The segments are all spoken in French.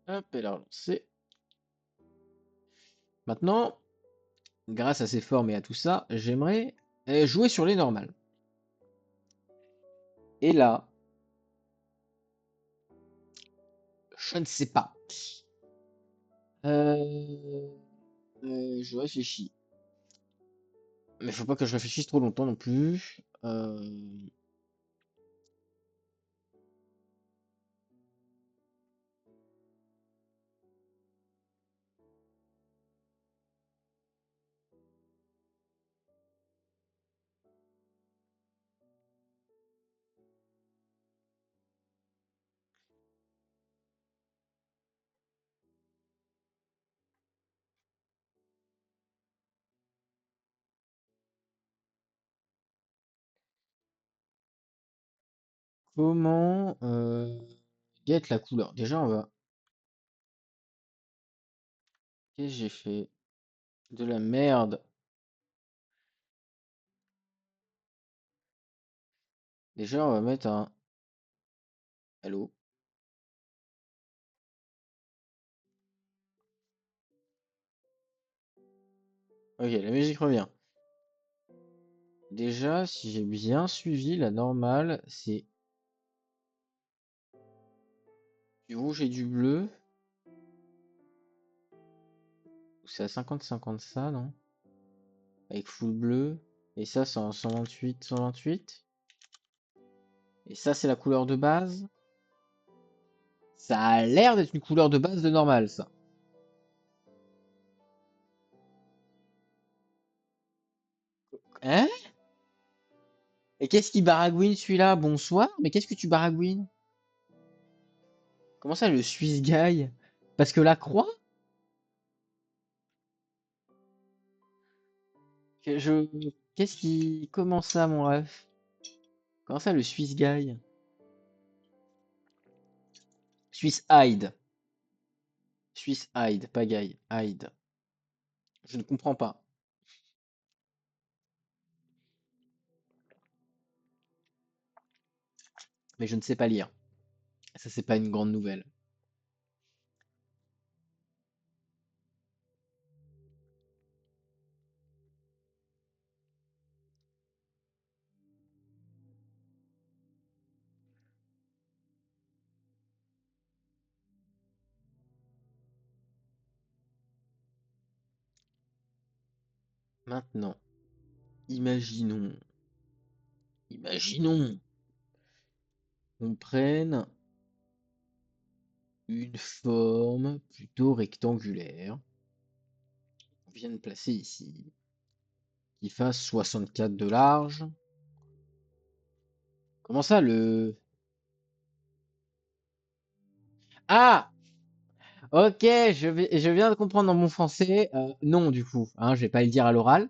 Hop, elle a relancé. Maintenant, grâce à ces formes et à tout ça, j'aimerais jouer sur les normales. Et là, je ne sais pas. Euh, je réfléchis. Mais faut pas que je réfléchisse trop longtemps non plus. Comment get la couleur? Déjà, on va. Qu'est-ce que j'ai fait? De la merde. Déjà, on va mettre un. Allô? Ok, la musique revient. Déjà, si j'ai bien suivi, la normale, c'est du rouge et du bleu. C'est à 50-50 ça, non? Avec full bleu. Et ça, c'est en 128, 128. Et ça, c'est la couleur de base. Ça a l'air d'être une couleur de base de normale, ça. Hein? Et qu'est-ce qui baragouine celui-là? Bonsoir, mais qu'est-ce que tu baragouines? Comment ça, le Swiss guy? Parce que la croix? Que je... Qu'est-ce qui... Comment ça, mon ref? Comment ça, le Swiss guy? Swiss hide. Swiss hide, pas guy. Hide. Je ne comprends pas. Mais je ne sais pas lire. Ça, c'est pas une grande nouvelle. Maintenant, imaginons... Imaginons qu'on prenne une forme plutôt rectangulaire. On vient de placer ici. Qui fasse 64 de large. Comment ça, le... Ah! Ok, je viens de comprendre dans mon français. Non, du coup, hein, je vais pas le dire à l'oral.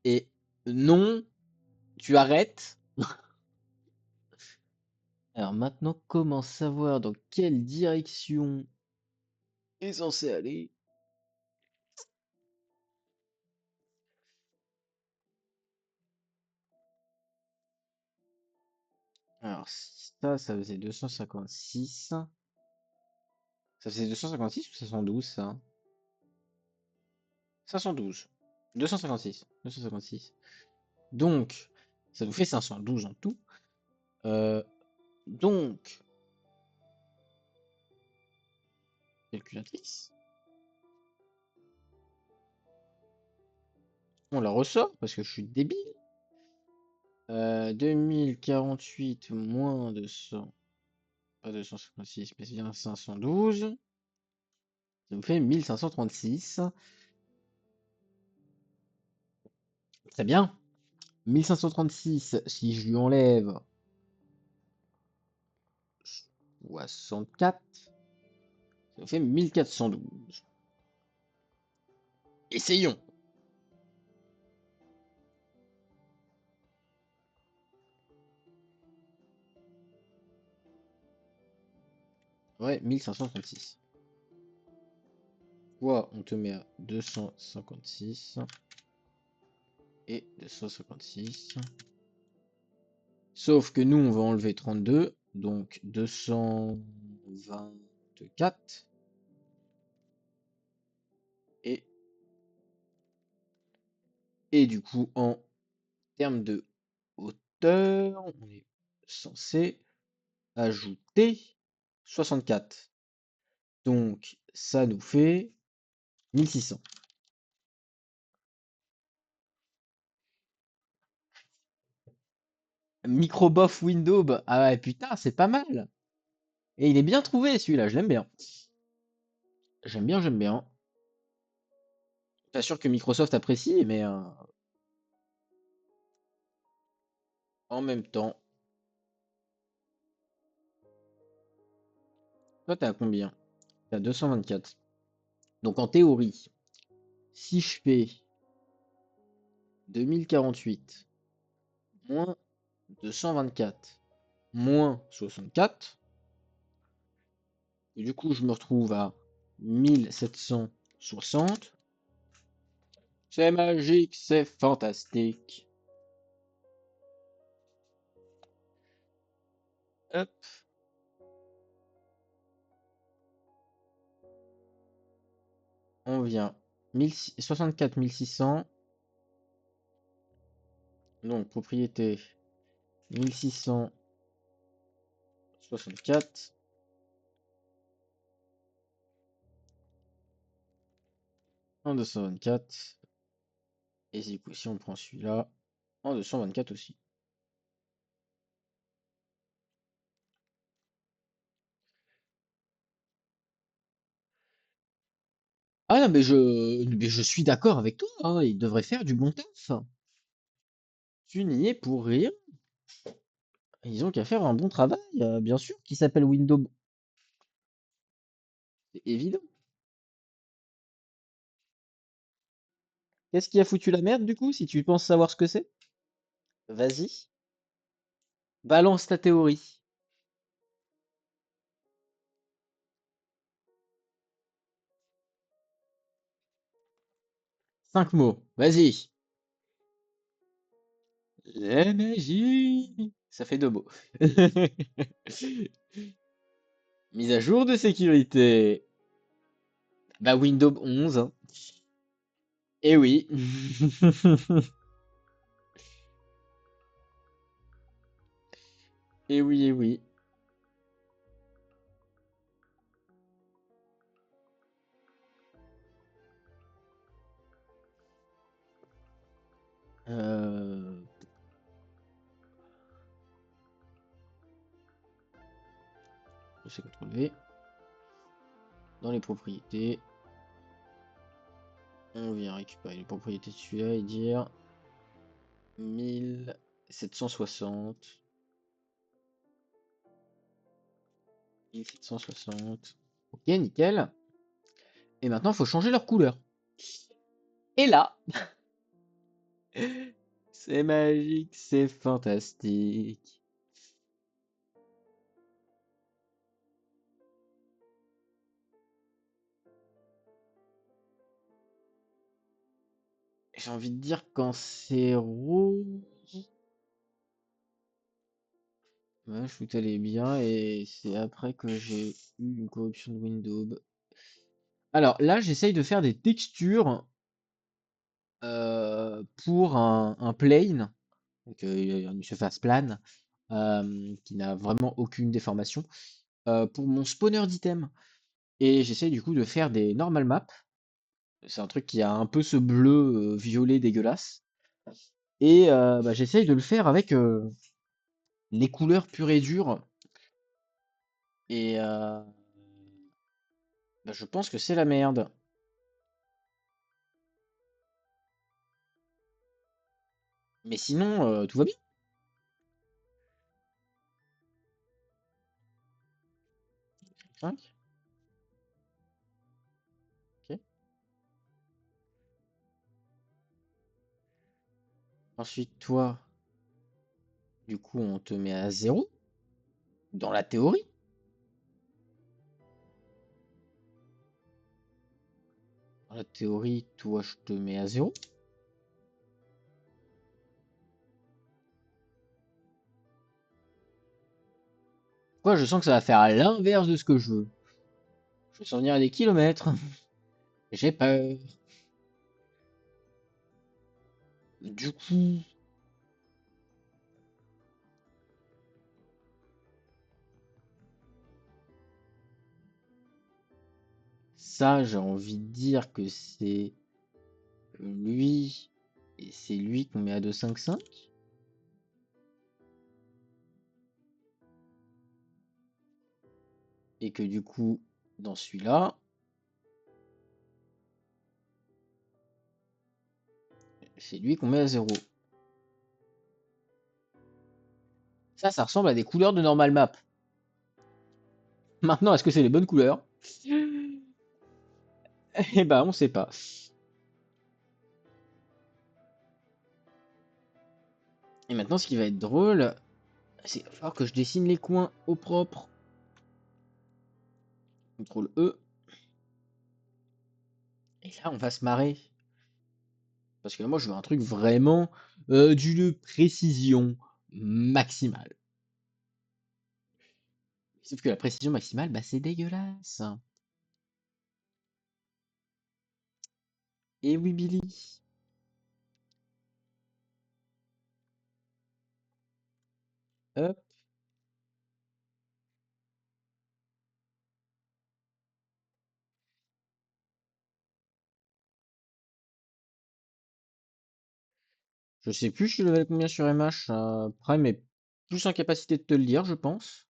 Et non, tu arrêtes. Alors maintenant, comment savoir dans quelle direction est censé aller? Alors ça faisait 256. Ça faisait 256 ou 512 ça? 512. 256. 256. Donc, ça nous fait 512 en tout. Euh, donc, calculatrice. On la ressort parce que je suis débile. 2048 moins 200, pas 256, mais c'est bien 512. Ça nous fait 1536. Très bien. 1536, si je lui enlève 64, ça nous fait 1412. Essayons. Ouais, 1536. Quoi, on te met à 256 et 256. Sauf que nous, on va enlever 32. Donc 224. Et, et du coup, en termes de hauteur, on est censé ajouter 64. Donc ça nous fait 1600. Microbof Windows. Ah ouais, putain, c'est pas mal. Et il est bien trouvé celui-là, je l'aime bien. J'aime bien, j'aime bien. Pas sûr que Microsoft apprécie, mais en même temps. Toi, t'as combien? T'as 224. Donc en théorie, si je fais 2048 moins 224 moins 64, et du coup je me retrouve à 1760. C'est magique, c'est fantastique. Hop, on vient 64 600. Donc propriété 1664. En 224. Et du coup, si on prend celui-là, en 224 aussi. Ah non, mais je suis d'accord avec toi, hein, il devrait faire du bon taf. Tu n'y es pour rien. Ils ont qu'à faire un bon travail, bien sûr, qui s'appelle Windows. C'est évident. Qu'est-ce qui a foutu la merde, du coup, si tu penses savoir ce que c'est? Vas-y, balance ta théorie. 5 mots, vas-y. La magie. Ça fait 2 mots. Mise à jour de sécurité. Bah Windows 11, hein. Eh oui. Eh oui, eh oui. Euh, Je sais contrôler. Dans les propriétés, on vient récupérer les propriétés de celui-là et dire 1760. 1760. Ok, nickel. Et maintenant, il faut changer leur couleur. Et là, c'est magique, c'est fantastique. J'ai envie de dire quand c'est rouge. Ouais, je tout allait bien et c'est après que j'ai eu une corruption de Windows. Alors là, j'essaye de faire des textures pour un plane, donc une surface plane, qui n'a vraiment aucune déformation, pour mon spawner d'item. Et j'essaye du coup de faire des normal maps. C'est un truc qui a un peu ce bleu violet dégueulasse. Et bah, j'essaye de le faire avec les couleurs pures et dures. Et bah, je pense que c'est la merde. Mais sinon, tout va bien. 5, ok. Ensuite, toi, du coup, on te met à 0, dans la théorie. Dans la théorie, toi, je te mets à 0. Quoi, je sens que ça va faire l'inverse de ce que je veux. Je vais s'en venir à des kilomètres. J'ai peur. Du coup, ça, j'ai envie de dire que c'est lui. Et c'est lui qu'on met à 2,55. Et que du coup, dans celui-là, c'est lui qu'on met à 0. Ça ressemble à des couleurs de normal map. Maintenant, est-ce que c'est les bonnes couleurs? Eh ben, on sait pas. Et maintenant, ce qui va être drôle, c'est qu'il va falloir que je dessine les coins au propre. CTRL E. Et là, on va se marrer. Parce que moi, je veux un truc vraiment d'une précision maximale. Sauf que la précision maximale, bah, c'est dégueulasse. Et oui, Billy. Hop. Je sais plus, je suis level combien sur MH. Après, mais plus en capacité de te le dire, je pense.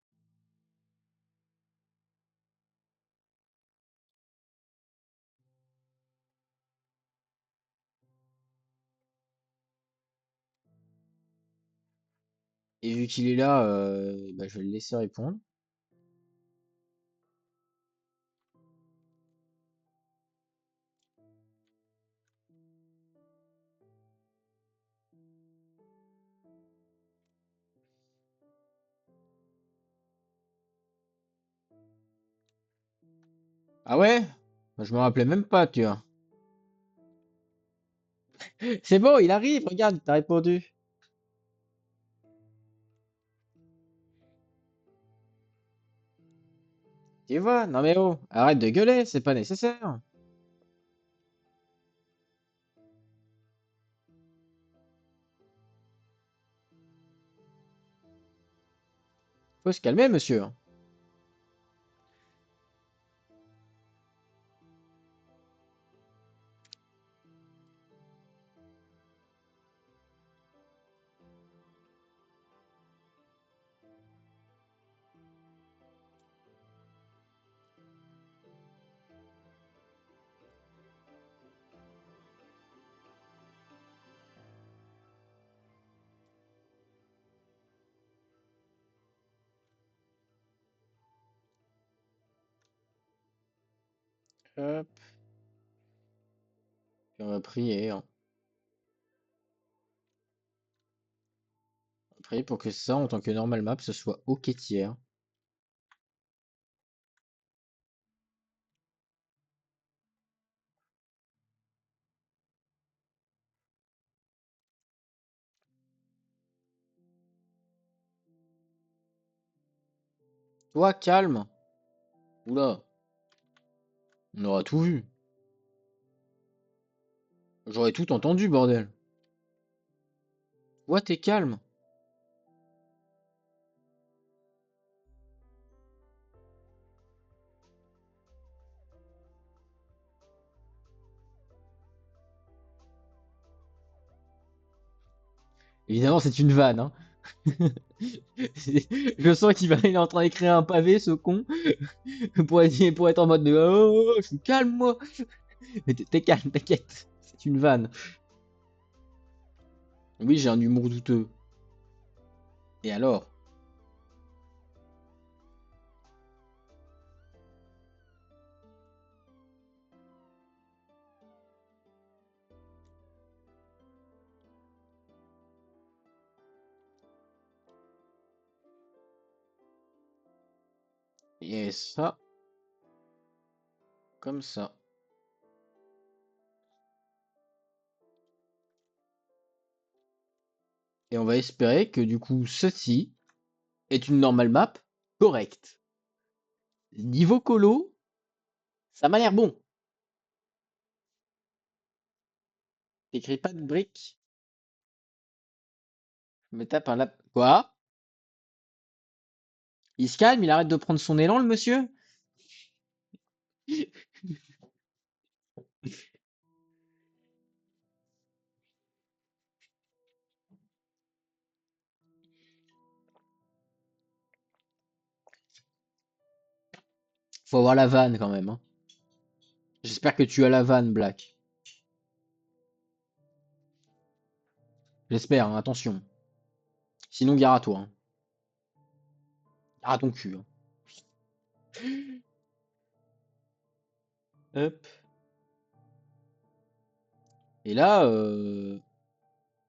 Et vu qu'il est là, bah, je vais le laisser répondre. Ah ouais? Bah, je me rappelais même pas, tu vois. C'est bon, il arrive, regarde, t'as répondu. Tu vois? Non mais oh, arrête de gueuler, c'est pas nécessaire. Faut se calmer, monsieur. Hop, puis on va prier, hein. On va prier pour que ça, en tant que normal map, ce soit ok tiers. Toi, calme. Oula, on aura tout vu. J'aurais tout entendu, bordel. Toi, t'es calme. Évidemment, c'est une vanne, hein. Je sens il est en train d'écrire un pavé, ce con, pour être en mode de oh, je suis calme, moi. Mais t'es calme, t'inquiète. C'est une vanne. Oui, j'ai un humour douteux. Et alors? Et ça, comme ça. Et on va espérer que du coup, ceci est une normale map correct. Niveau colo, ça m'a l'air bon. T'écris pas de briques. Je me tape un lap. Quoi? Il se calme, il arrête de prendre son élan, le monsieur? Faut avoir la vanne quand même, hein. J'espère que tu as la vanne, Black. J'espère, hein, attention. Sinon, gare à toi, hein. Gare à ton cul, hein. Hop. Et là,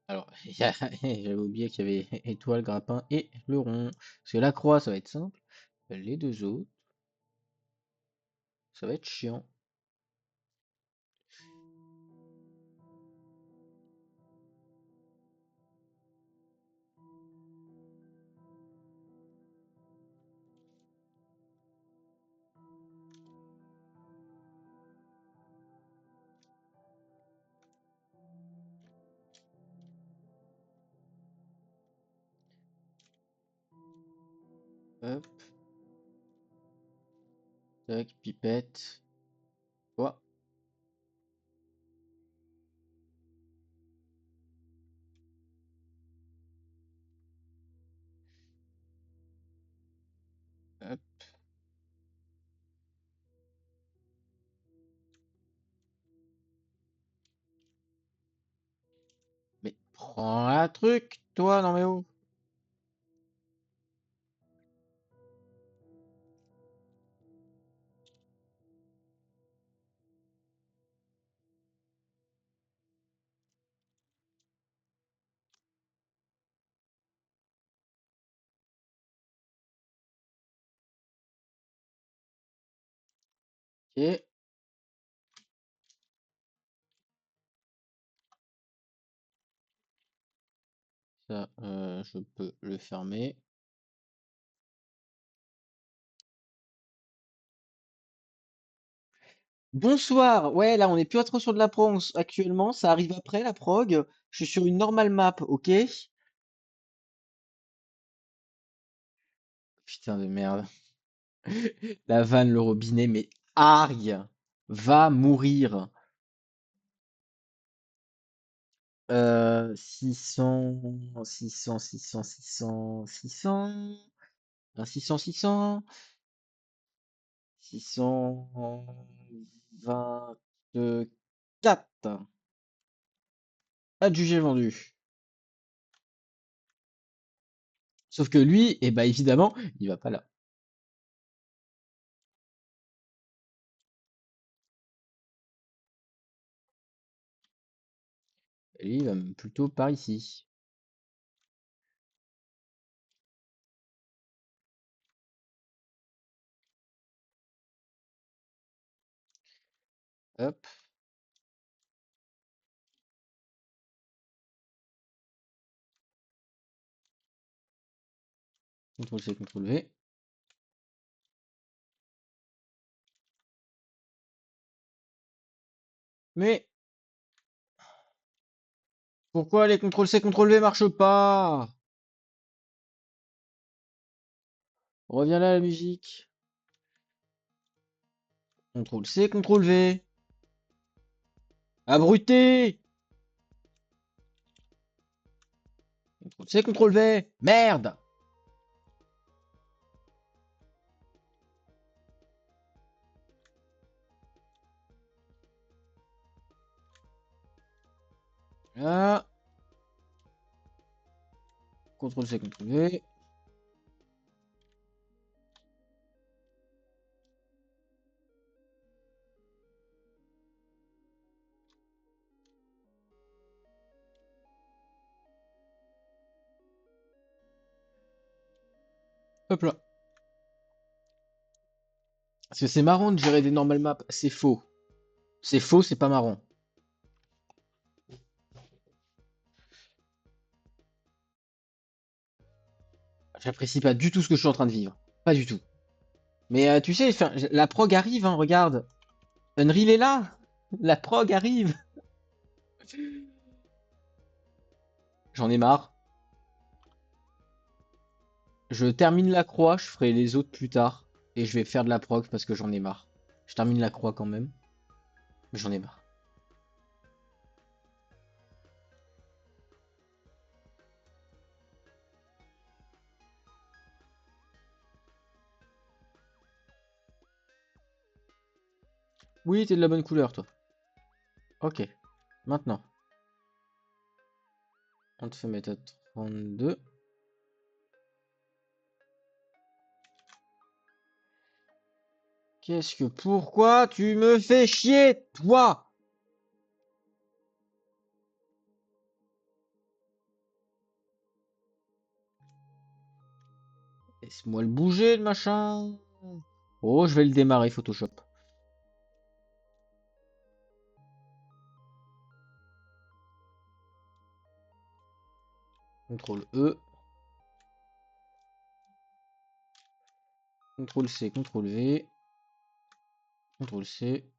alors, j'avais oublié qu'il y avait étoile, grappin et le rond. Parce que la croix, ça va être simple. Les deux autres, ça va être chiant. Hop, tac, pipette. Quoi? Hop. Mais prends un truc, toi, non mais oh. Ok, ça, je peux le fermer. Bonsoir, ouais, là, on est plus trop sur de la prog actuellement, ça arrive après la prog. Je suis sur une normale map, ok? Putain de merde. La vanne, le robinet, mais argue, va mourir. 600, 600, 600, 600, 600, 600, 600, 624. Adjugé vendu. Sauf que lui, eh ben évidemment, il va pas là. Lui, il va plutôt par ici. Hop. CTRL-C, CTRL-V. Mais pourquoi les CTRL-C, CTRL-V marchent pas? Reviens là la musique. CTRL-C, CTRL-V. Abruté! CTRL-C, CTRL-V. Merde! Là. CTRL-C, CTRL-V. Hop là. Parce que c'est marrant de gérer des normal maps. C'est faux. C'est faux, c'est pas marrant. J'apprécie pas du tout ce que je suis en train de vivre. Pas du tout. Mais tu sais, enfin, la prog arrive, hein, regarde. Unreal est là. La prog arrive. J'en ai marre. Je termine la croix, je ferai les autres plus tard. Et je vais faire de la prog parce que j'en ai marre. Je termine la croix quand même, mais j'en ai marre. Oui, t'es de la bonne couleur, toi. Ok. Maintenant, on te fait mettre à 32. Qu'est-ce que... Pourquoi tu me fais chier, toi? Laisse-moi le bouger, le machin. Oh, je vais le démarrer, Photoshop. CTRL E. CTRL C, CTRL V. CTRL C.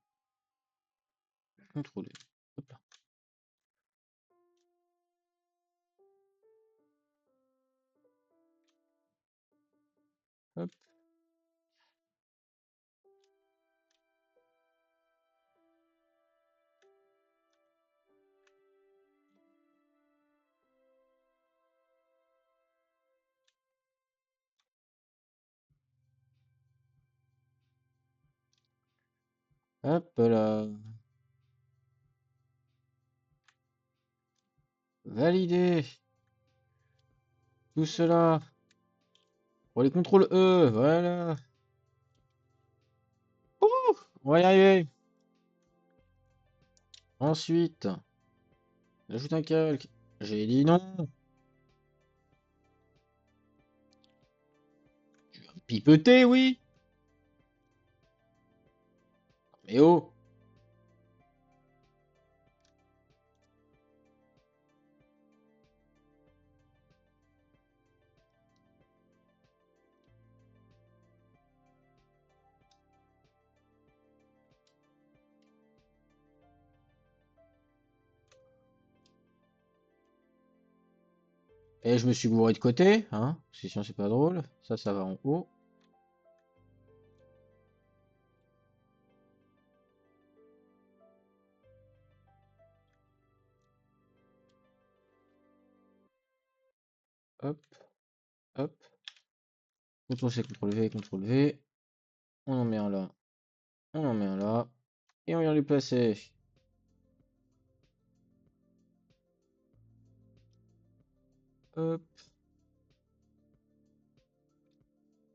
CTRL V. Hop là. Hop. Hop là. Validé. Tout cela. Pour les contrôles E. Voilà. Ouh, on va y arriver. Ensuite, ajoute un calque. J'ai dit non. Pipeter, oui. Mais oh. Et je me suis bourré de côté, hein. Parce que sinon c'est pas drôle. Ça va en haut. Hop, hop. CTRL C, CTRL V, CTRL V. On en met un là. On en met un là. Et on vient les placer. Hop,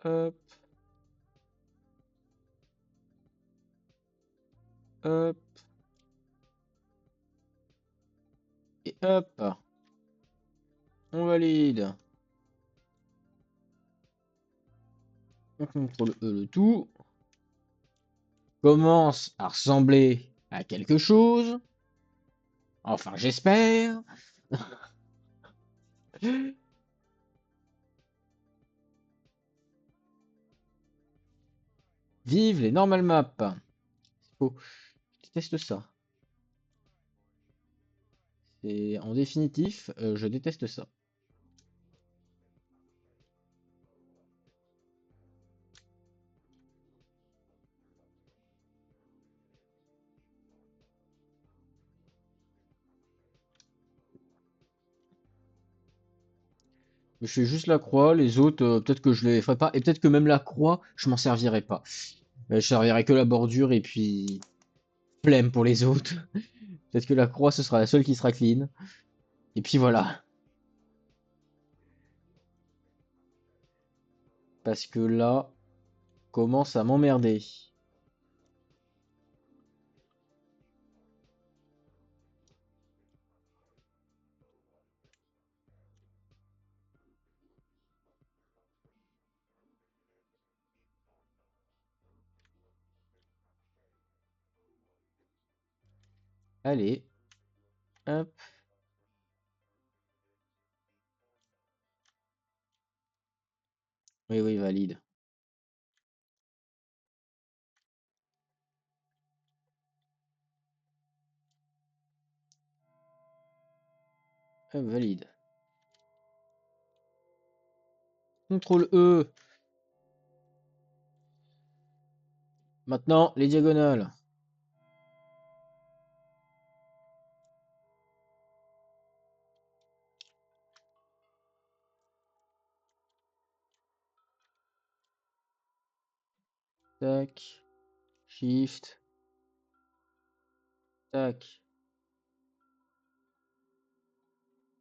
hop, hop. Et hop. On valide. On contrôle E le tout. Commence à ressembler à quelque chose. Enfin, j'espère. Vive les normal maps. Oh, je déteste ça. C'est en définitif, je déteste ça. Je fais juste la croix, les autres, peut-être que je les ferai pas, et peut-être que même la croix, je m'en servirai pas. Je servirai que la bordure et puis flemme pour les autres. Peut-être que la croix, ce sera la seule qui sera clean. Et puis voilà. Parce que là, commence à m'emmerder. Allez, hop. Oui, oui, valide. Valide. CTRL E. Maintenant, les diagonales. Tac. Shift. Tac.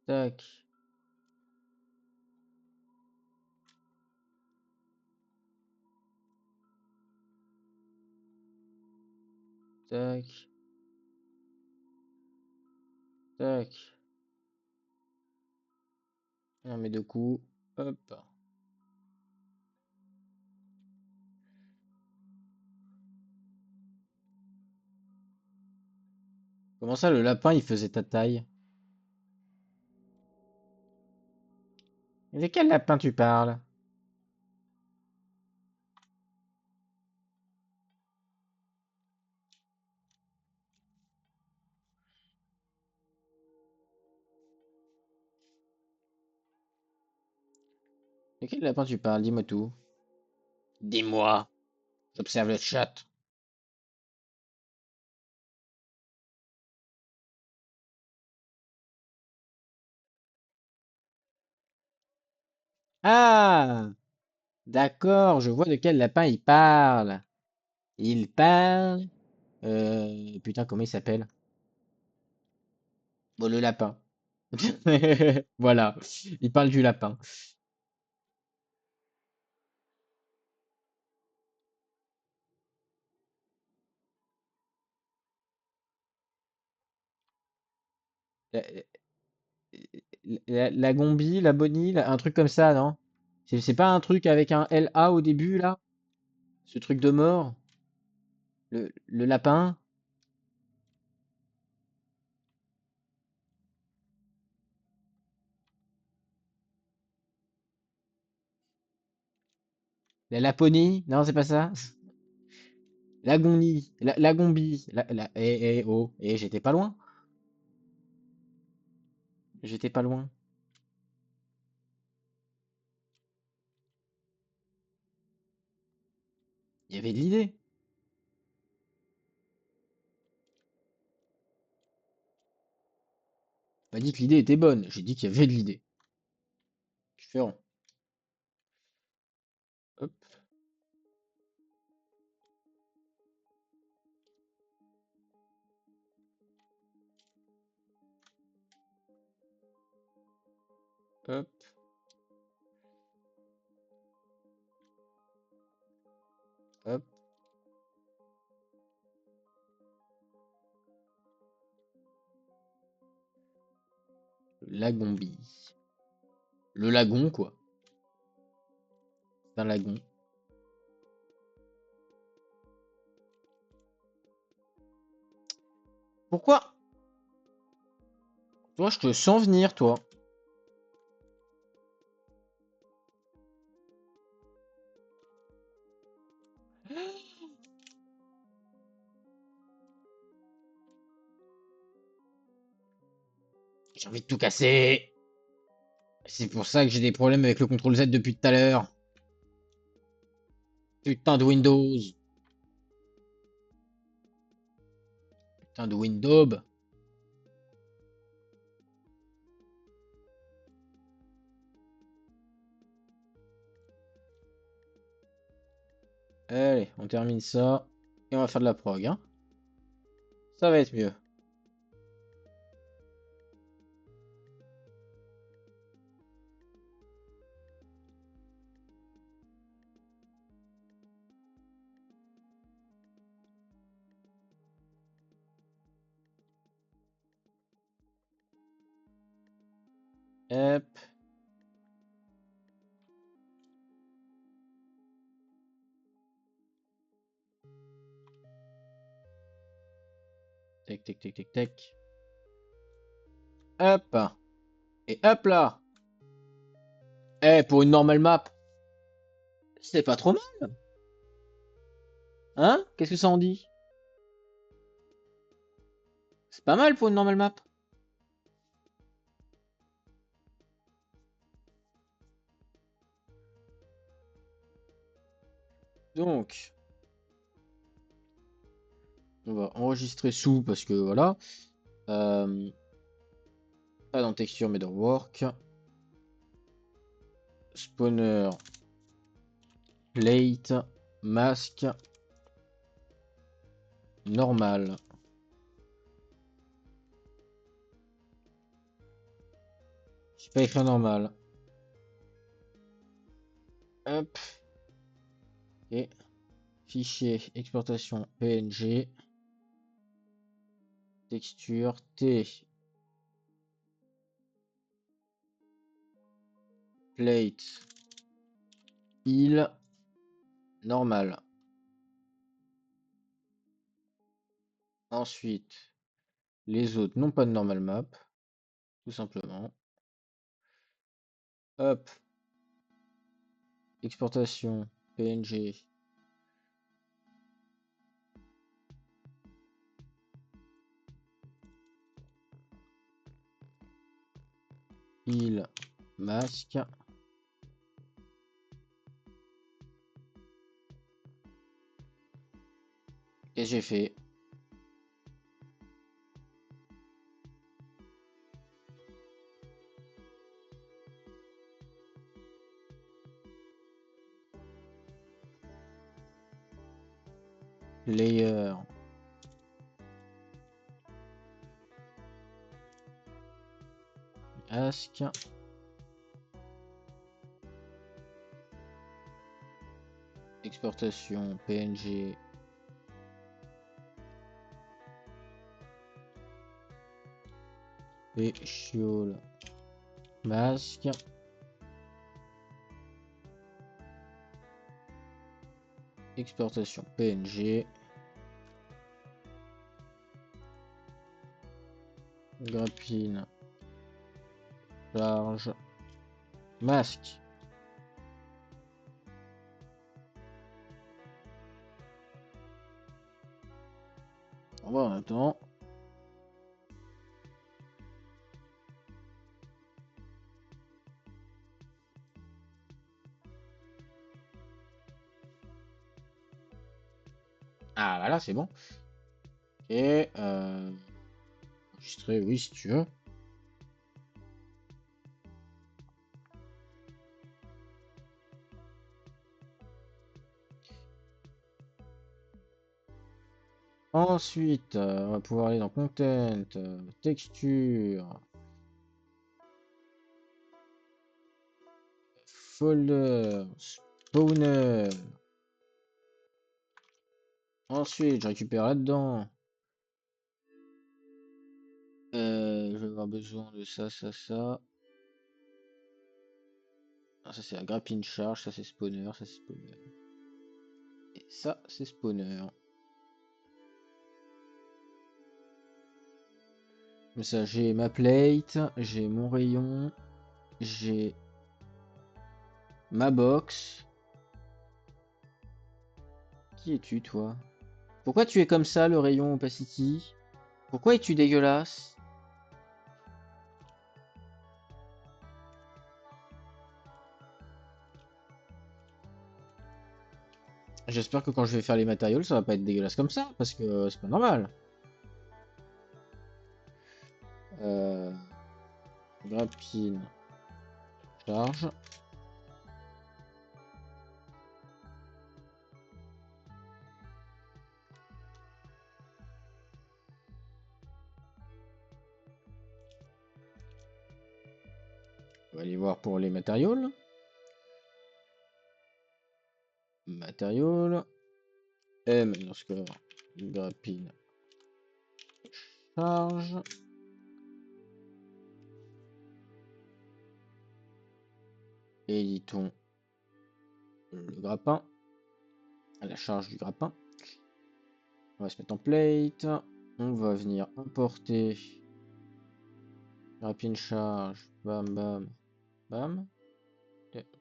Tac. Tac. Tac. On met deux coups. Hop. Comment ça, le lapin, il faisait ta taille? De quel lapin tu parles? De quel lapin tu parles? Dis-moi tout. Dis-moi. J'observe le chat. Ah! D'accord, je vois de quel lapin il parle. Il parle. Putain, comment il s'appelle? Bon, le lapin. Voilà. Il parle du lapin. La, la Gombi, la Bonnie, un truc comme ça, non? C'est pas un truc avec un LA au début, là? Ce truc de mort? Le lapin? La Laponie? Non, c'est pas ça? La Gombi. La Gombi. Oh. J'étais pas loin. J'étais pas loin. Il y avait de l'idée. Pas dit que l'idée était bonne. J'ai dit qu'il y avait de l'idée. Différent. Hop, hop. Hop. Lagombi. Le lagon, quoi. C'est un lagon. Pourquoi? Toi, je te sens venir, toi. J'ai envie de tout casser. C'est pour ça que j'ai des problèmes avec le contrôle Z depuis tout à l'heure. Putain de Windows. Putain de Windows. Allez, on termine ça. Et on va faire de la prog, hein. Ça va être mieux. Hop. Tac, tac, tac, tac, tac. Hop. Et hop là. Eh, pour une normale map, c'est pas trop mal. Hein? Qu'est-ce que ça en dit? C'est pas mal pour une normale map. Donc, on va enregistrer sous parce que voilà. Pas dans texture mais dans work. Spawner, plate, masque, normal. J'ai pas écrit normal. Hop. Et fichier exportation PNG. Texture T. Plate. Il. Normal. Ensuite, les autres n'ont pas de normal map. Tout simplement. Hop. Exportation PNG. Il. Masque. Et j'ai fait. Layer. Masque. Exportation PNG. Et chiol. Masque. Exportation PNG. Grappine. Charge. Masque. On va en attendant. Ah voilà, c'est bon. Et enregistrer, oui, si tu veux. Ensuite, on va pouvoir aller dans Content, Texture, Folder, Spawner. Ensuite, je récupère là-dedans. Je vais avoir besoin de ça, ça, ça. Ah, ça c'est la grappine charge, ça c'est spawner, ça c'est spawner. Et ça c'est spawner. Comme ça, j'ai ma plate, j'ai mon rayon, j'ai ma box. Qui es-tu, toi? Pourquoi tu es comme ça, le rayon opacity? Pourquoi es-tu dégueulasse? J'espère que quand je vais faire les matériaux, ça va pas être dégueulasse comme ça, parce que c'est pas normal. Euh, Grappine, charge. On va aller voir pour les matériaux. Matériaux. M, dans ce cas, grappine, charge. Éditons le grappin. À la charge du grappin. On va se mettre en plate. On va venir importer grappine charge. Bam, bam, bam.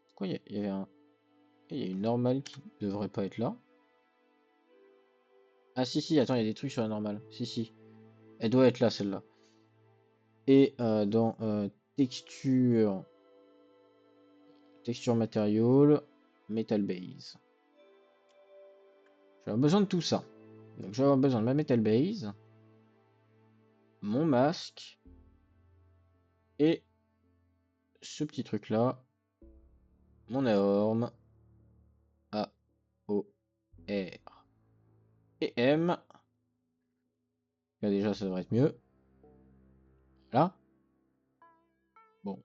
Pourquoi il y avait un. Il y a une normale qui devrait pas être là. Ah si si, attends, il y a des trucs sur la normale. Si si. Elle doit être là celle-là. Et dans texture. Texture matériaux. Metal base. Je vais avoir besoin de tout ça. Donc je vais avoir besoin de ma Metal Base, mon masque, et ce petit truc là, mon AORM, A, O, R et M. Là déjà ça devrait être mieux. Là. Bon.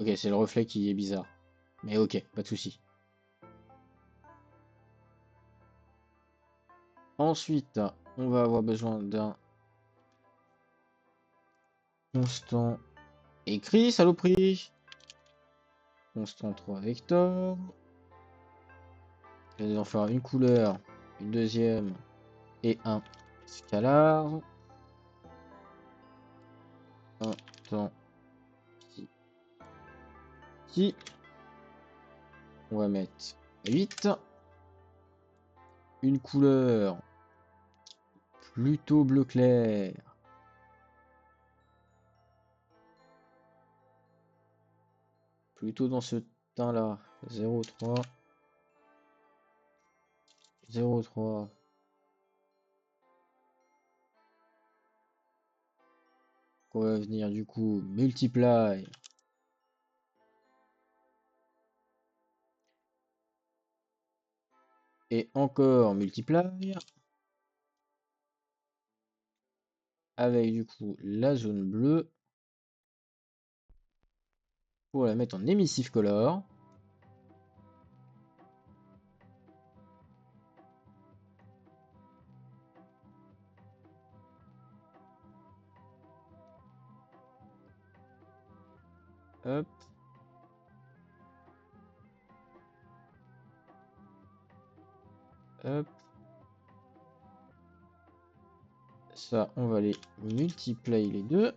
Ok, c'est le reflet qui est bizarre. Mais ok, pas de souci. Ensuite, on va avoir besoin d'un constant écrit, saloperie. Constant 3 vecteurs. Je vais en faire une couleur, une deuxième et un scalar. Un temps qui. On va mettre 8. Une couleur plutôt bleu clair. Plutôt dans ce teint-là. 0,3. 0,3. On va venir du coup multiply. Et encore multiply. Avec du coup la zone bleue. Pour la mettre en emissive color. Hop. Hop. Ça, on va les multiplier les deux.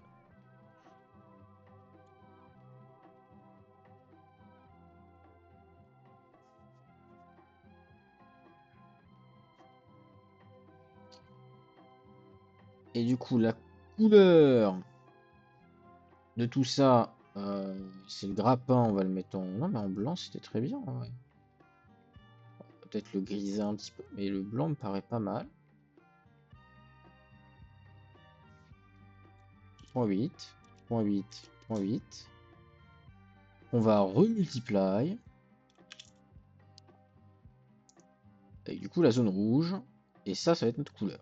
Et du coup, la couleur de tout ça, c'est le grappin. On va le mettre en... Non, mais en blanc, c'était très bien. Ouais. Peut-être le griser un petit peu, mais le blanc me paraît pas mal. 0,8, 0,8, 0,8. On va remultiply. Avec du coup la zone rouge. Et ça va être notre couleur.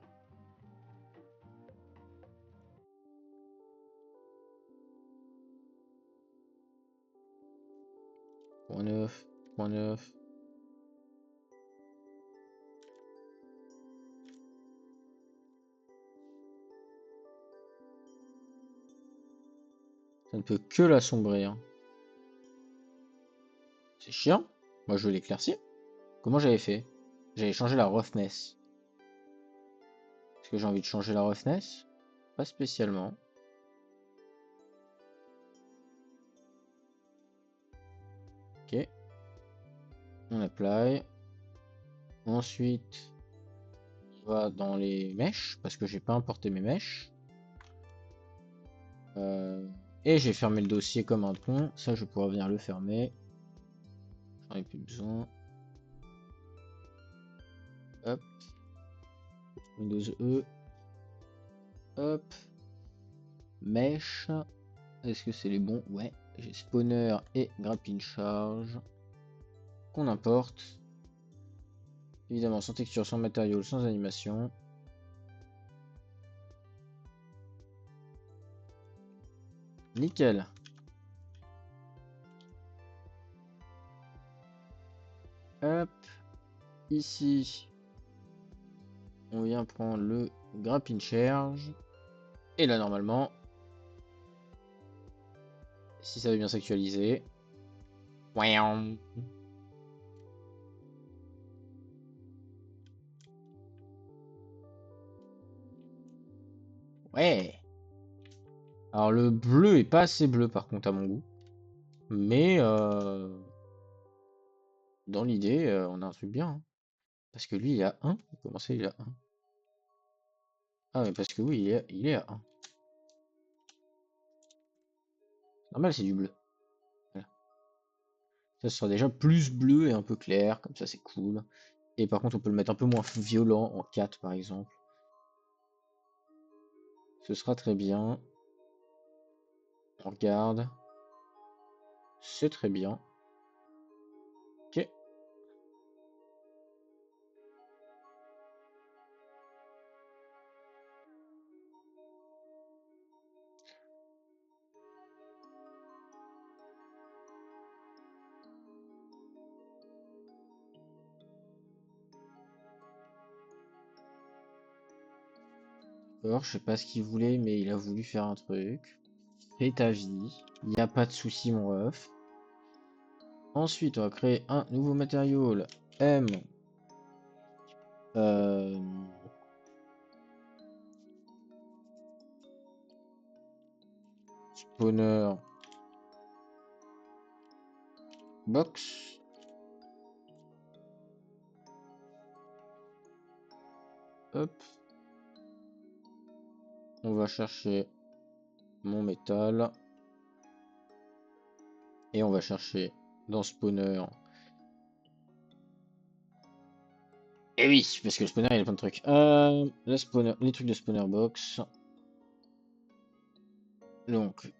0,9, 0,9. Ça ne peut que l'assombrer. Hein. C'est chiant. Moi, je veux l'éclaircir. Comment j'avais fait? J'avais changé la roughness. Est-ce que j'ai envie de changer la roughness? Pas spécialement. Ok. On apply. Ensuite, on va dans les mèches, parce que j'ai pas importé mes mèches. Et j'ai fermé le dossier comme un con. Ça, je pourrais venir le fermer. J'en ai plus besoin. Hop. Windows E. Hop. Mesh. Est-ce que c'est les bons? Ouais. J'ai spawner et grappling charge. Qu'on importe. Évidemment, sans texture, sans matériau, sans animation. Nickel. Hop. Ici, on vient prendre le grappling charge. Et là, normalement, si ça veut bien s'actualiser. Ouais. Alors le bleu est pas assez bleu par contre à mon goût. Mais dans l'idée, on a un truc bien. Hein. Parce que lui, il est à 1. Comment ça, il est à 1? Ah, mais parce que oui, il est à 1. Normal, c'est du bleu. Voilà. Ça sera déjà plus bleu et un peu clair. Comme ça, c'est cool. Et par contre, on peut le mettre un peu moins violent, en 4 par exemple. Ce sera très bien. On regarde. C'est très bien. Ok. Alors, je sais pas ce qu'il voulait, mais il a voulu faire un truc. Fais ta vie. Il n'y a pas de souci, mon ref. Ensuite, on va créer un nouveau matériau. M. Euh, Spawner. Box. Hop. On va chercher mon métal. Et on va chercher dans Spawner. Et oui, parce que le spawner il a plein de trucs. Les trucs de spawner box. Donc,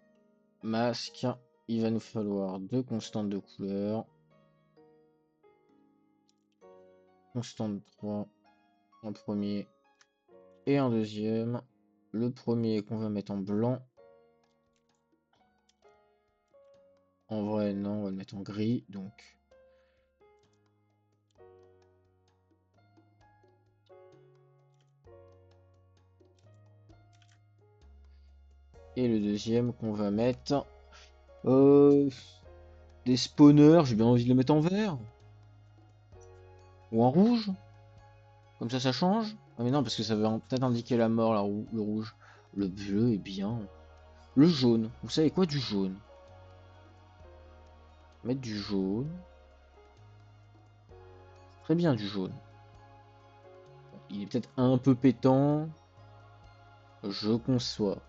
masque. Il va nous falloir deux constantes de couleur. Constante 3 en premier et en deuxième. Le premier qu'on va mettre en blanc. En vrai, non, on va le mettre en gris. Donc, et le deuxième qu'on va mettre. Des spawners, j'ai bien envie de le mettre en vert. Ou en rouge. Comme ça change. Ah mais non, parce que ça va peut-être indiquer la mort, le rouge. Le bleu est bien. Le jaune. Vous savez quoi du jaune? Mettre du jaune. Très bien du jaune. Bon, il est peut-être un peu pétant. Je conçois.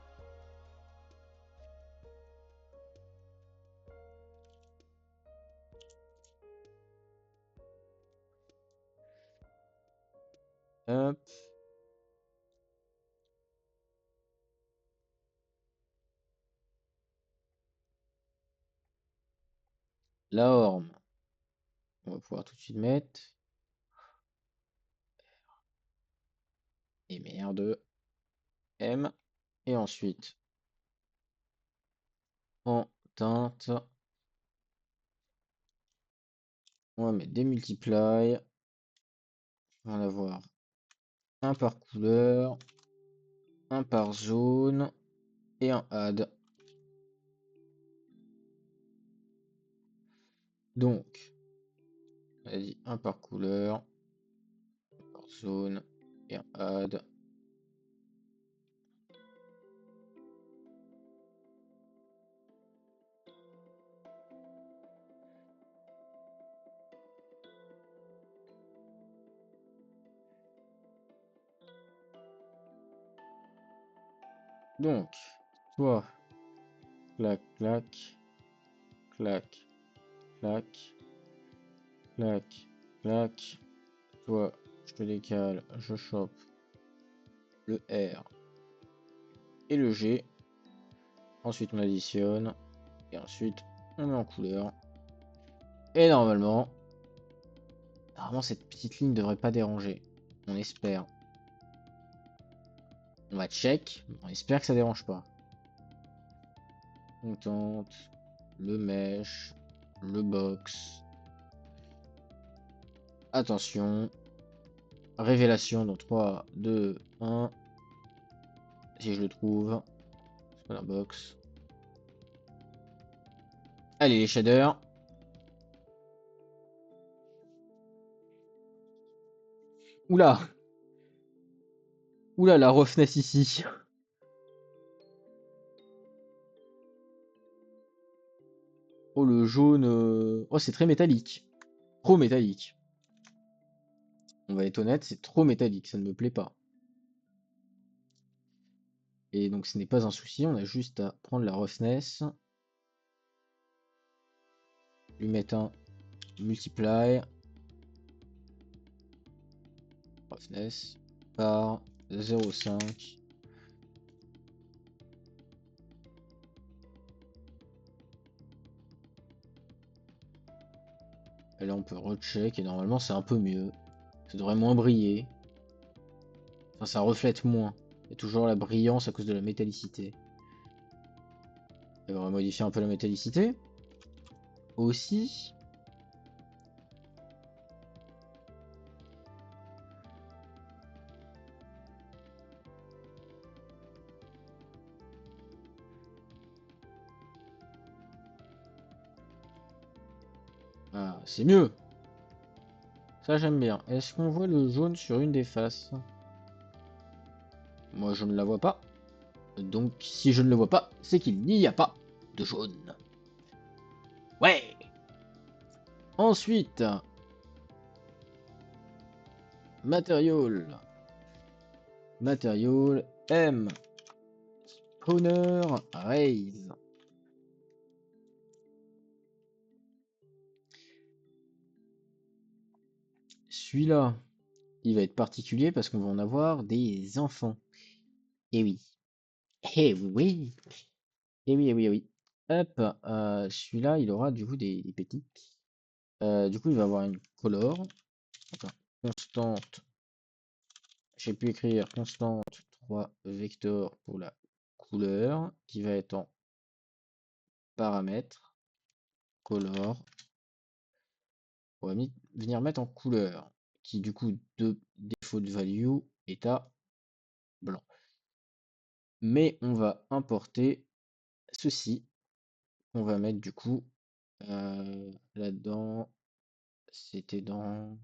Hop. La orme. On va pouvoir tout de suite mettre. Et merde. M. Et ensuite, en teinte, on va mettre des multiply. On va en avoir un par couleur, un par zone et un add. Donc, on a dit un par couleur, un par zone et un add. Donc, toi, clac, clac, clac, clac, clac, clac. Toi, je te décale, je chope le R et le G. Ensuite, on additionne. Et ensuite, on met en couleur. Et normalement, cette petite ligne ne devrait pas déranger. On espère. On va check. On espère que ça dérange pas. On tente. Le mesh. Le box. Attention. Révélation dans 3, 2, 1. Si je le trouve. C'est pas la box. Allez, les shaders. Oula! Oula, la roughness ici. Oh, le jaune. Oh, c'est très métallique. Trop métallique. On va être honnête, c'est trop métallique. Ça ne me plaît pas. Et donc, ce n'est pas un souci. On a juste à prendre la roughness. Lui mettre un multiply. Roughness par 0,5. Et là on peut recheck et normalement c'est un peu mieux. Ça devrait moins briller. Enfin ça reflète moins. Il y a toujours la brillance à cause de la métallicité. On va modifier un peu la métallicité. Aussi. Ah, c'est mieux. Ça j'aime bien. Est-ce qu'on voit le jaune sur une des faces? Moi je ne la vois pas. Donc si je ne le vois pas, c'est qu'il n'y a pas de jaune. Ouais. Ensuite, matériaux. Matériaux M. Spawner Raise. Celui-là, il va être particulier parce qu'on va en avoir des enfants. Eh oui. Eh oui. Eh oui, eh oui, eh oui. Hop, celui-là, il aura du coup des petits. Du coup, il va avoir une color. Enfin, constante. J'ai pu écrire constante 3 vecteurs pour la couleur qui va être en paramètre color. On va venir mettre en couleur qui du coup de default value est à blanc. Mais on va importer ceci. On va mettre du coup là-dedans. C'était dans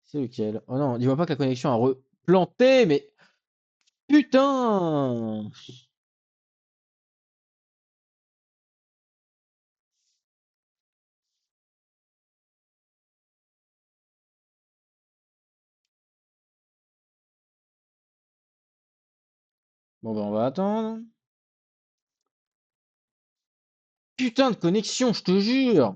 c'est lequel? Oh non, dis-moi pas que la connexion a replanté, mais putain! Bon ben on va attendre. Putain de connexion, je te jure!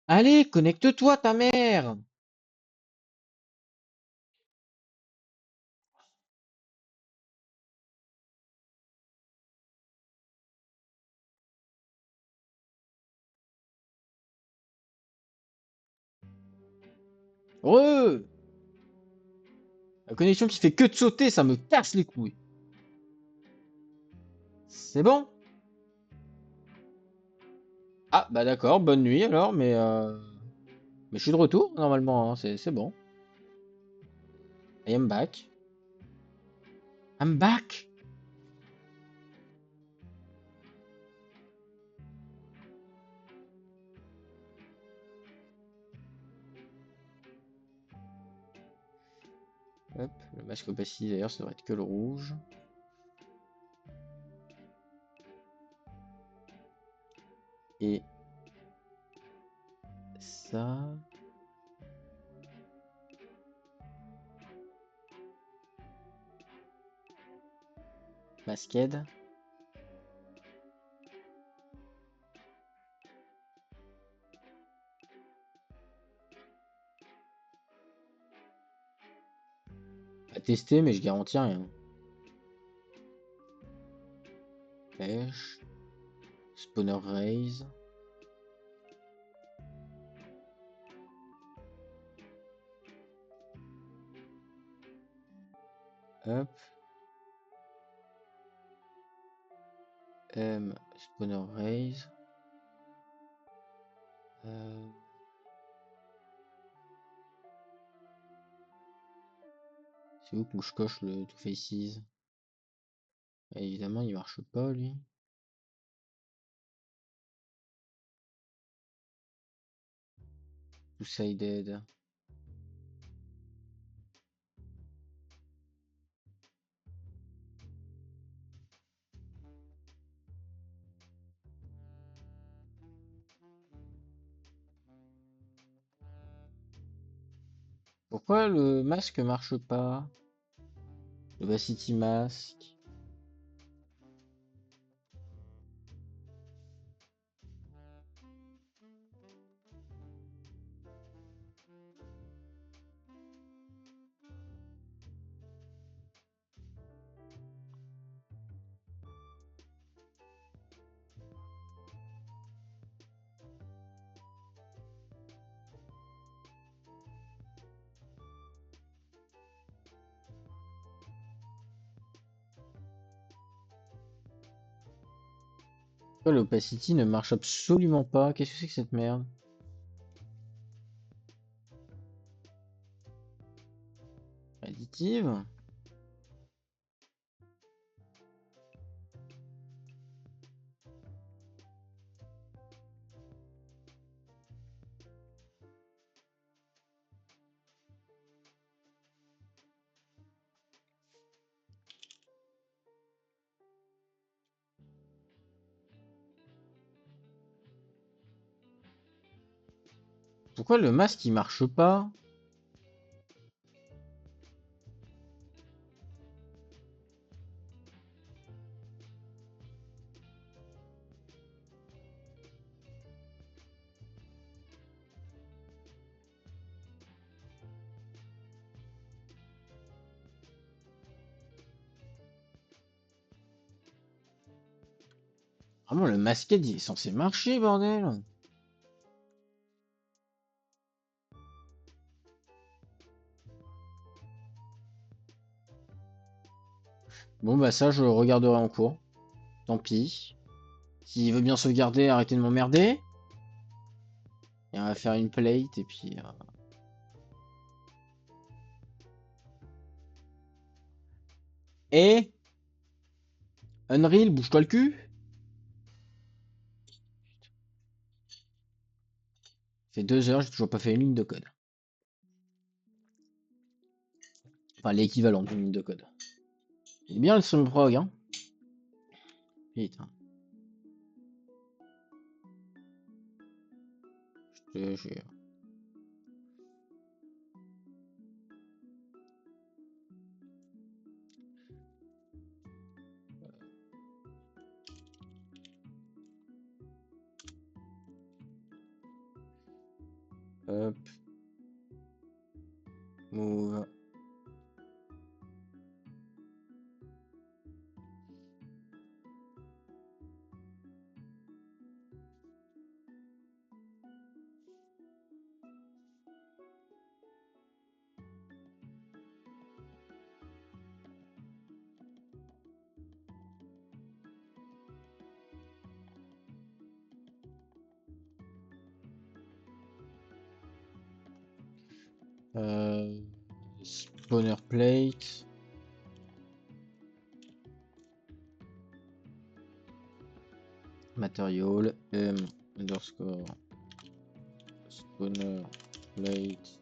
Allez, connecte-toi, ta mère! Re! La connexion qui fait que de sauter, ça me casse les couilles. C'est bon? Ah bah d'accord, bonne nuit alors, mais je suis de retour normalement, hein, c'est bon. I am back. I'm back! Hop, le masque opacité d'ailleurs, ça devrait être que le rouge. Et ça. Masked. À tester, mais je garantis rien. Pêche. Spawner raise. Hop. Spawner raise. C'est où que je coche le Two Faces? Et évidemment, il marche pas lui. Two-sided. Pourquoi le masque marche pas? Le Opacity Mask. L'opacity ne marche absolument pas. Qu'est-ce que c'est que cette merde? Additive? Pourquoi le masque il marche pas? Vraiment, le masquette il est censé marcher, bordel! Bon, bah, ça, je regarderai en cours. Tant pis. S'il veut bien sauvegarder, arrêtez de m'emmerder. Et on va faire une plate, et puis. Et Unreal, bouge-toi le cul! Ça fait 2 heures, j'ai toujours pas fait une ligne de code. Enfin, l'équivalent d'une ligne de code. Il est bien le Streamprog, hein? Putain, je te jure. Hop, move. Spawner plate. Material m underscore spawner plate.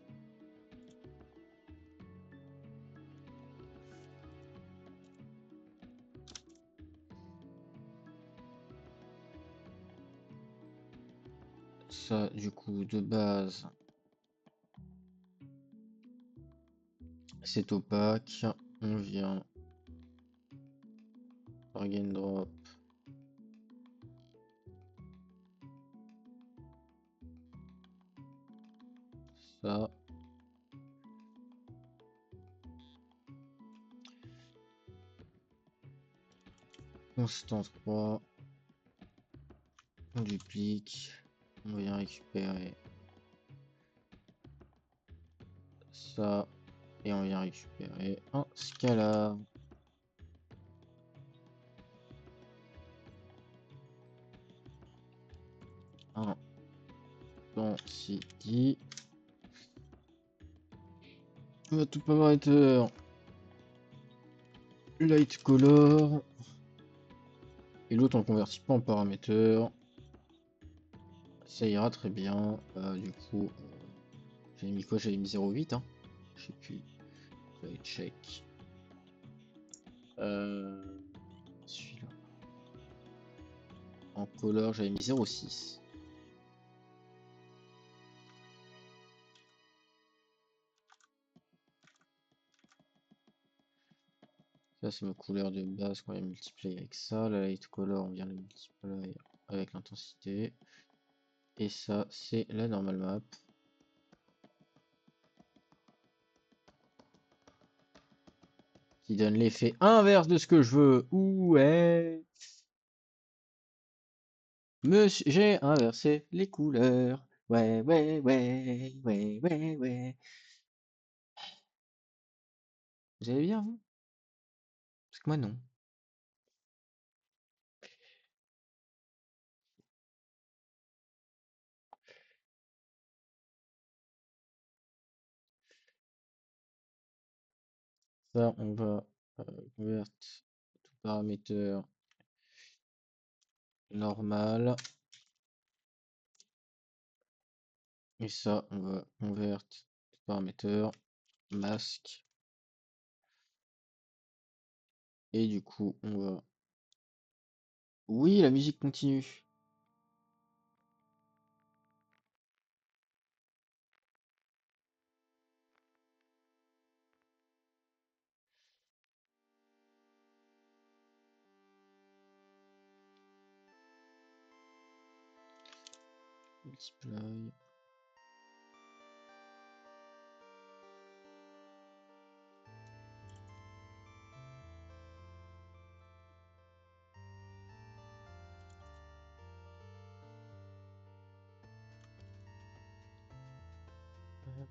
Ça, du coup, de base, c'est opaque. On vient drag and drop ça. Constant 3. On duplique. On vient récupérer ça. Et on vient récupérer un scalar. Un density. On va tout parameter light color. Et l'autre on le convertit pas en paramètre. Ça ira très bien. Du coup, j'avais mis quoi? J'avais mis 0,8. Hein. Je sais plus. Je vais check. Celui-là. En color, j'avais mis 0,6. Ça, c'est ma couleur de base qu'on va multiplier avec ça. La light color, on vient le multiplier avec l'intensité. Et ça, c'est la normal map. Qui donne l'effet inverse de ce que je veux. Ouais. Monsieur, j'ai inversé les couleurs. Ouais, ouais, ouais, ouais, ouais, ouais. Vous allez bien, vous? Parce que moi, non. Ça, on va convert tout paramètre normal. Et ça, on va convert tout paramètre masque. Et du coup, on va... Oui, la musique continue. Display. Hop.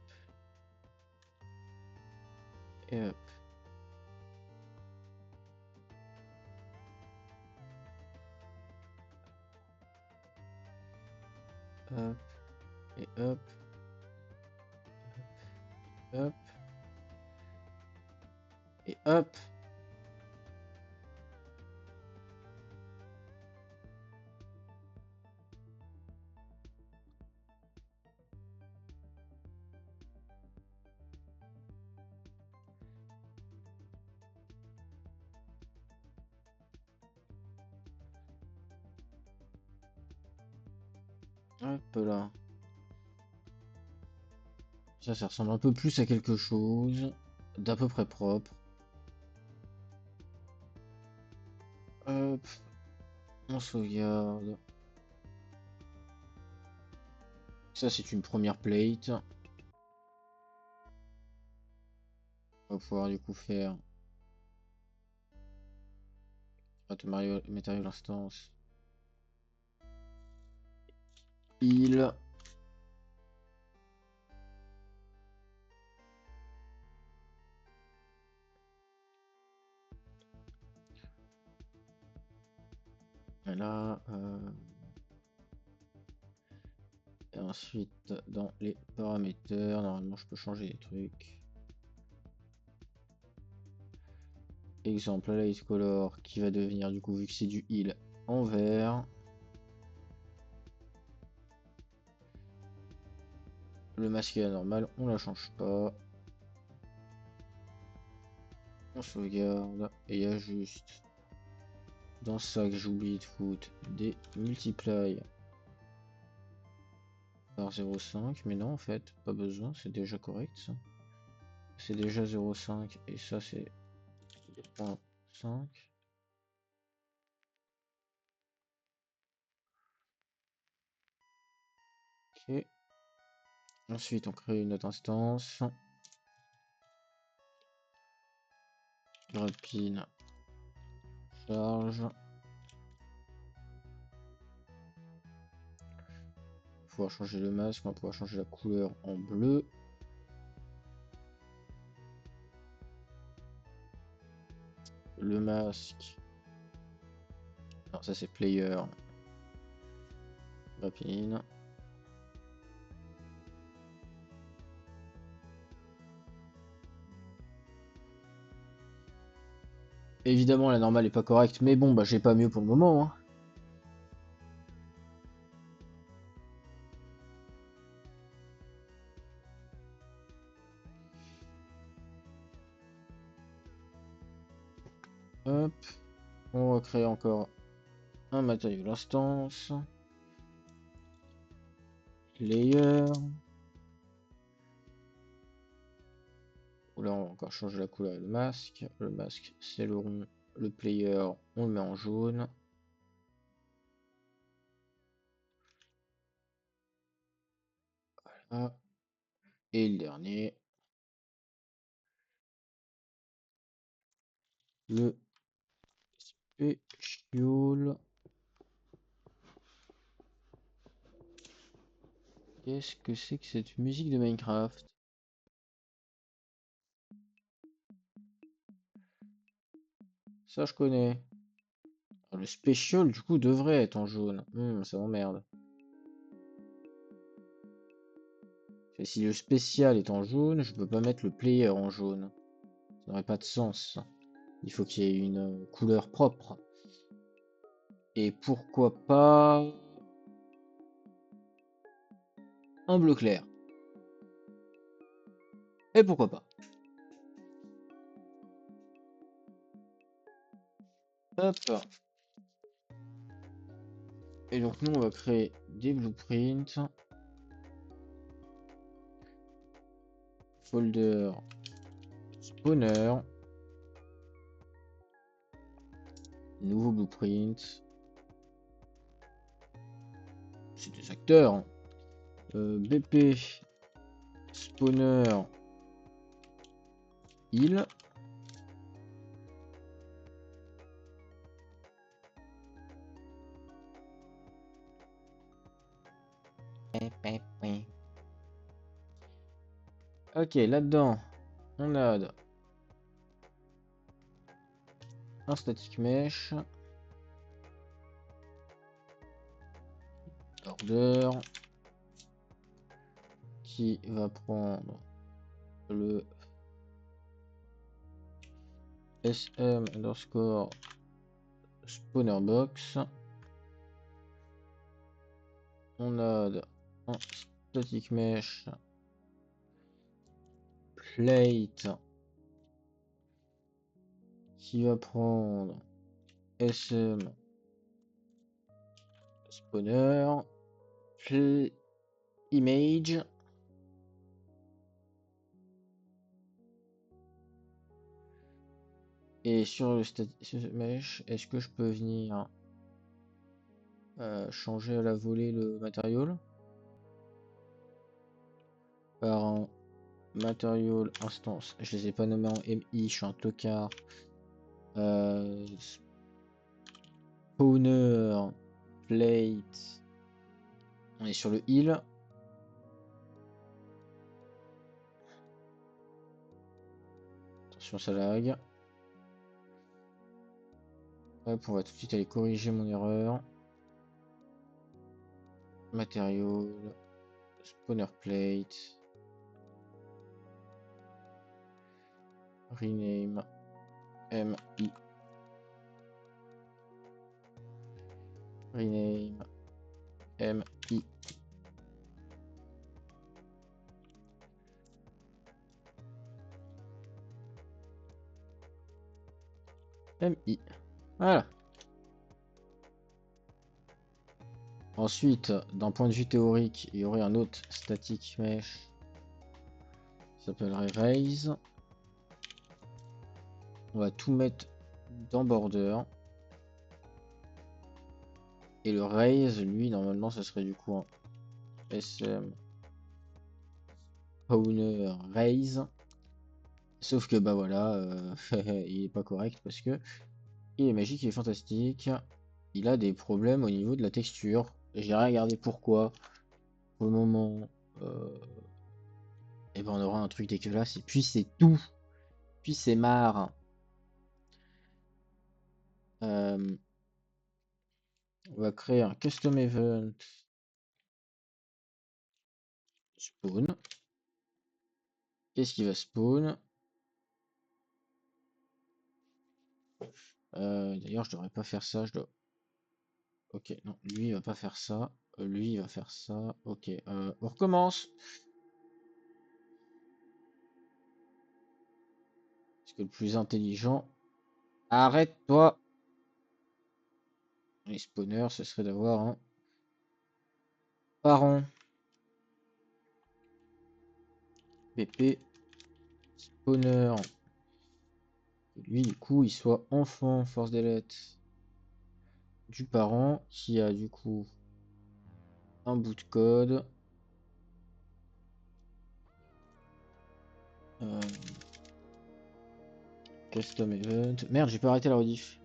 Et hop. Hop. Et hop. Hop. Et hop. Hop là. Ça ressemble un peu plus à quelque chose d'à peu près propre. Hop. On sauvegarde. Ça, c'est une première plate. On va pouvoir du coup faire matériau instance. Il. Voilà. Et ensuite, dans les paramètres, normalement, je peux changer les trucs. Exemple, la light color qui va devenir, du coup, vu que c'est du heal, en vert. Le masque est normal, on la change pas. On sauvegarde. Et il y a juste dans ça que j'ai oublié de foutre des multiply par 0,5. Mais non, en fait, pas besoin, c'est déjà correct ça. C'est déjà 0,5 et ça c'est 0,5. Ok. Ensuite, on crée une autre instance. Grapine charge. On va pouvoir changer le masque, on va pouvoir changer la couleur en bleu. Le masque. Non, ça c'est player. Grapine. Évidemment, la normale est pas correcte, mais bon, bah j'ai pas mieux pour le moment, hein. Hop. On va créer encore un matériau instance. Layer. Là, on va encore changer la couleur du masque. Le masque, c'est le rond. Le player, on le met en jaune. Voilà. Et le dernier, le special. Qu'est-ce que c'est que cette musique de Minecraft? Ça, je connais. Alors, le special, du coup, devrait être en jaune. Ça m'emmerde. Et si le spécial est en jaune, je peux pas mettre le player en jaune. Ça n'aurait pas de sens. Il faut qu'il y ait une couleur propre. Et pourquoi pas un bleu clair. Et pourquoi pas. Hop. Et donc nous on va créer des blueprints. Folder spawner. Nouveau blueprint. C'est des acteurs. Hein. BP spawner il. Ok, là-dedans, on a un static mesh. Order. Qui va prendre le sm underscore spawner box. On a un static mesh plate qui va prendre sm spawner image. Et sur le static mesh, est-ce que je peux venir changer à la volée le matériau par un material instance? Je les ai pas nommés en MI, je suis un tocard. Spawner plate. On est sur le heal. Attention, ça lag. Hop, on va tout de suite aller corriger mon erreur. Matériau. Spawner plate. Rename. MI. Rename. MI. MI. Voilà. Ensuite, d'un point de vue théorique, il y aurait un autre static mesh qui s'appellerait raise. On va tout mettre dans border. Et le raise, lui, normalement, ce serait du coup un SM owner raise. Sauf que, bah voilà, il est pas correct parce que il est magique, il est fantastique. Il a des problèmes au niveau de la texture. J'ai regardé pourquoi. Pour le moment, et ben on aura un truc dégueulasse. Et puis c'est tout. Puis c'est marre. On va créer un custom event spawn. Qu'est-ce qui va spawn? D'ailleurs, je devrais pas faire ça. Je dois. Ok, non, lui il va pas faire ça. Lui il va faire ça. Ok, on recommence. Parce que le plus intelligent. Arrête-toi! Les spawners, ce serait d'avoir un parent. BP spawner. Lui, du coup, il soit enfant, force des lettres du parent qui a du coup un bout de code. Custom event. Merde, j'ai pas arrêté la rediff.